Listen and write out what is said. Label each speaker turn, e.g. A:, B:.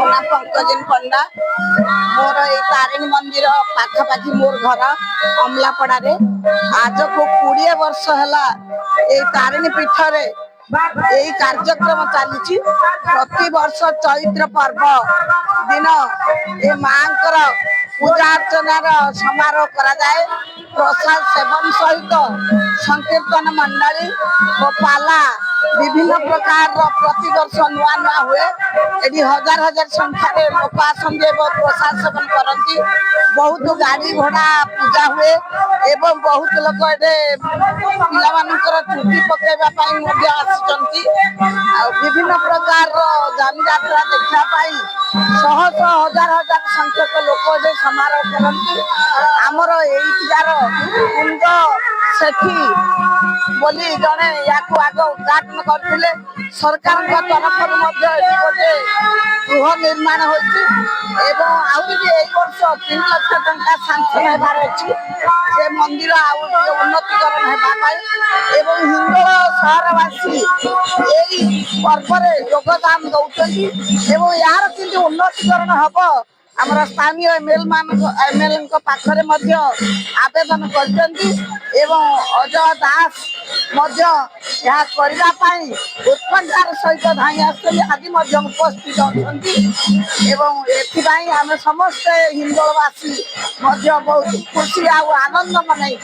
A: ना पंकजन पंडा मोर ये तारिणी मंदिर पाखापाखि मोर घर अमलापड़ा रे आज को 20 वर्ष है ये तारिणी पीठ रे यही कार्यक्रम चली प्रति वर्ष चैत्र पर्व दिन ये माँ पूजा अर्चनार समारोह करा जाए प्रसाद सेवन सहित संकीर्तन मंडली और पाला विभिन्न प्रकार प्रति वर्ष नुआ नुआ हुए ये हजार हजार संख्यार लोक आसती प्रसाद सेवन करती बहुत गाड़ी घोड़ा पूजा हुए एवं बहुत लोक पिलामानकर चुटी पकेवाई आसी विभिन्न प्रकार जानियात्रा देखापी शह शह हजार हजार संख्यक लोक समारोह करती आमर यार कुंड सेठी बोली जड़े या आग उद्घाटन करते सरकार तरफ गोटे गृह निर्माण होती वर्ष 3 लाख टंका सांसन होबार अच्छी से मंदिर उन्नतीकरण होगापी हिंदोल सहरवासी यही पर्व योगदान दौरान यार कि उन्नतीकरण हम आमर स्थानीय एमएलए पाखरे आवेदन कर अजय दास करने उत्कंठार सहित धाई आज उपस्थित अच्छा आम समस्ते हिंदोलवासी बहुत खुशी आनंद मनाई।